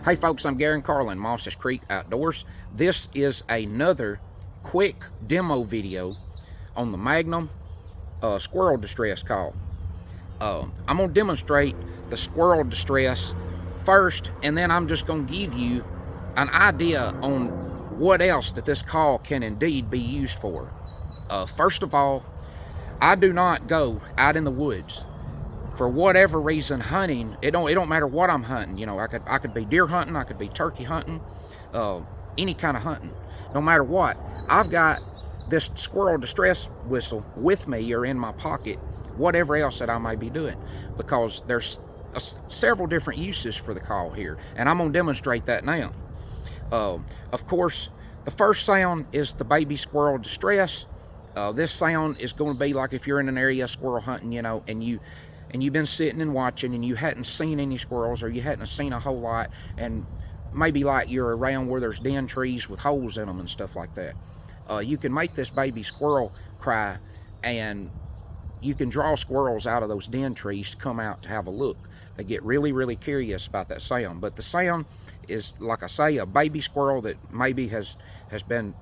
Hey folks, I'm Gary Carlin, Moss's Creek Outdoors. This is another quick demo video on the Magnum squirrel distress call. I'm going to demonstrate the squirrel distress first, and then I'm just going to give you an idea on what else that this call can indeed be used for. First of all, I do not go out in the woods. For whatever reason, hunting, it don't matter what I'm hunting. You know, I could be deer hunting, I could be turkey hunting, any kind of hunting. No matter what, I've got this squirrel distress whistle with me or in my pocket, whatever else that I may be doing, because there's several different uses for the call here, and I'm gonna demonstrate that now. Of course, the first sound is the baby squirrel distress. This sound is going to be like if you're in an area squirrel hunting, you know, and you've been sitting and watching and you hadn't seen any squirrels, or you hadn't seen a whole lot, and maybe like you're around where there's den trees with holes in them and stuff like that. You can make this baby squirrel cry, and you can draw squirrels out of those den trees to come out to have a look. They get really curious about that sound. But the sound is, like I say, a baby squirrel that maybe has been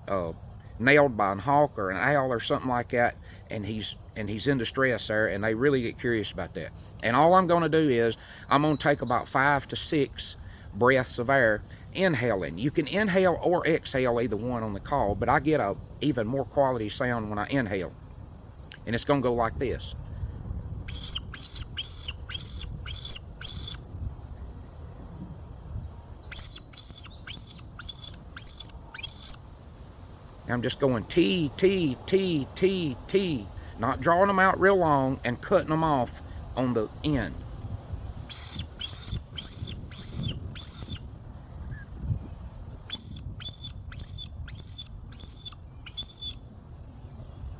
nailed by a hawk or an owl or something like that, and he's in distress there, and they really get curious about that. And all I'm going to do is I'm going to take about 5 to 6 breaths of air, inhaling. You can inhale or exhale, either one on the call, but I get a even more quality sound when I inhale, and it's going to go like this. I'm just going T, T, T, T, T, not drawing them out real long and cutting them off on the end.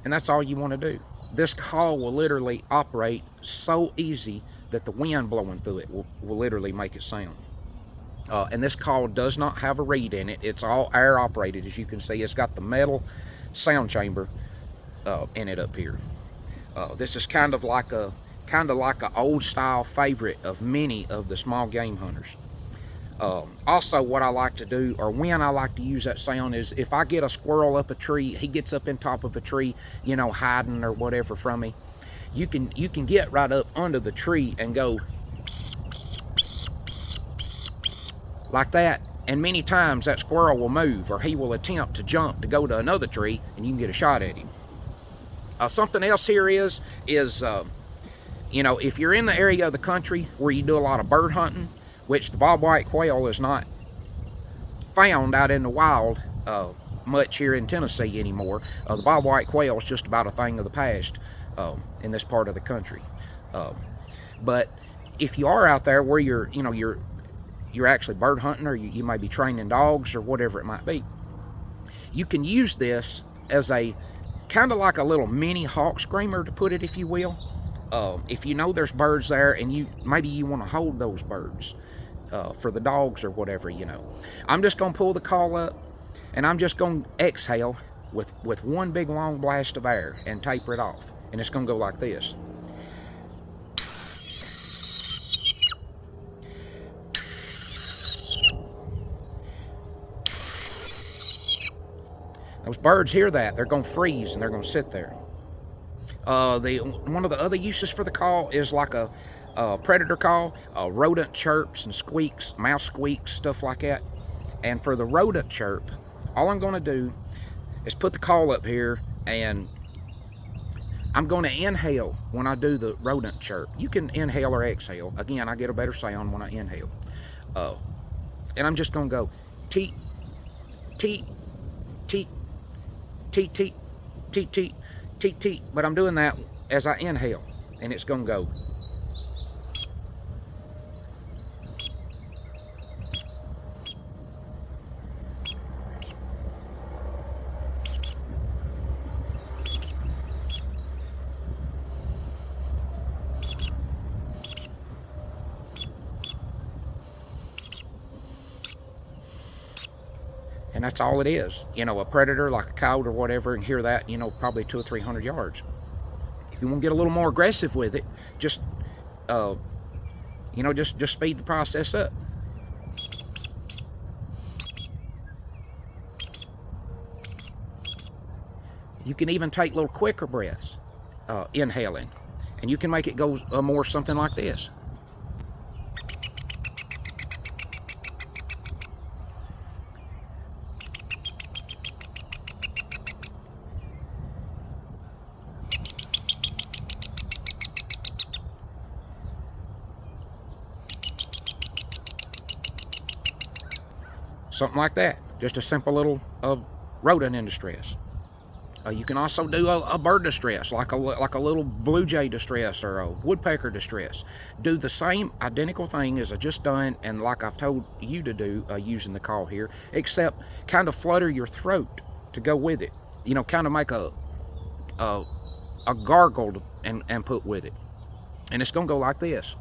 And that's all you want to do. This call will literally operate so easy that the wind blowing through it will literally make it sound. And this call does not have a reed in it. It's all air operated, as you can see. It's got the metal sound chamber in it up here. This is kind of like a old style favorite of many of the small game hunters. Also, what I like to do, or when I like to use that sound, is if I get a squirrel up a tree, he gets up in top of a tree, you know, hiding or whatever from me. You can get right up under the tree and go like that, and many times that squirrel will move, or he will attempt to jump to go to another tree, and you can get a shot at him. Something else here is you know, if you're in the area of the country where you do a lot of bird hunting, which the bobwhite quail is not found out in the wild much here in Tennessee anymore. The bobwhite quail is just about a thing of the past in this part of the country. But if you are out there where you're actually bird hunting, or you may be training dogs or whatever it might be, you can use this as a kind of like a little mini hawk screamer, to put it, if you will. If you know there's birds there, and maybe you want to hold those birds for the dogs or whatever, you know. I'm just going to pull the call up, and I'm just going to exhale with one big long blast of air and taper it off, and it's going to go like this. Those birds hear that, they're going to freeze and they're going to sit there. One of the other uses for the call is like a predator call. Rodent chirps and squeaks, mouse squeaks, stuff like that. And for the rodent chirp, all I'm going to do is put the call up here, and I'm going to inhale when I do the rodent chirp. You can inhale or exhale. Again, I get a better sound when I inhale. And I'm just going to go teet, teet, teet, teet, teet, teet, teet, teet, teet. But I'm doing that as I inhale, and it's going to go. And that's all it is. You know, a predator like a coyote or whatever, and hear that, you know, probably 200 or 300 yards. If you want to get a little more aggressive with it, just you know, just speed the process up. You can even take little quicker breaths, inhaling, and you can make it go more something like this. Something like that. Just a simple little rodent in distress. You can also do a bird distress, like a little blue jay distress or a woodpecker distress. Do the same identical thing as I just done, and like I've told you to do using the call here, except kind of flutter your throat to go with it. You know, kind of make a gargle and put with it. And it's gonna go like this.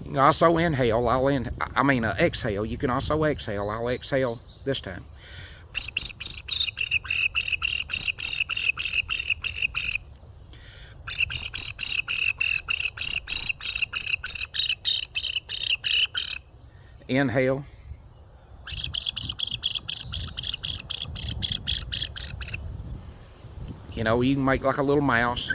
You can also inhale. Exhale. You can also exhale. I'll exhale this time. Inhale. You know, you can make like a little mouse.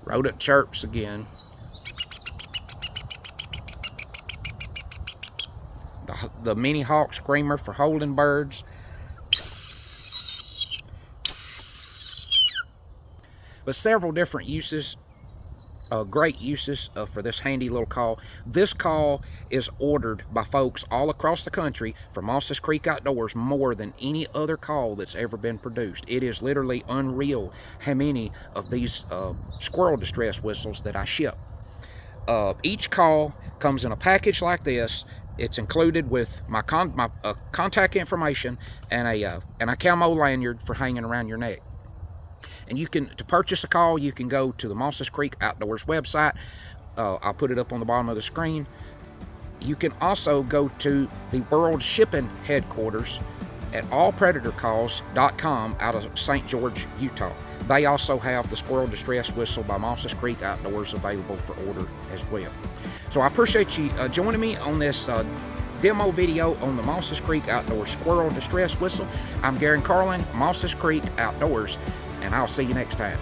Rodent chirps again. The mini hawk screamer for holding birds. But several different uses, great uses for this handy little call. This call is ordered by folks all across the country for Mosses Creek Outdoors more than any other call that's ever been produced. It is literally unreal how many of these squirrel distress whistles that I ship. Each call comes in a package like this. It's included with my contact information and a camo lanyard for hanging around your neck. And to purchase a call, you can go to the Mosses Creek Outdoors website. I'll put it up on the bottom of the screen. You can also go to the World Shipping Headquarters at allpredatorcalls.com out of St. George, Utah. They also have the Squirrel Distress Whistle by Mosses Creek Outdoors available for order as well. So I appreciate you joining me on this demo video on the Mosses Creek Outdoors Squirrel Distress Whistle. I'm Garen Carlin, Mosses Creek Outdoors, and I'll see you next time.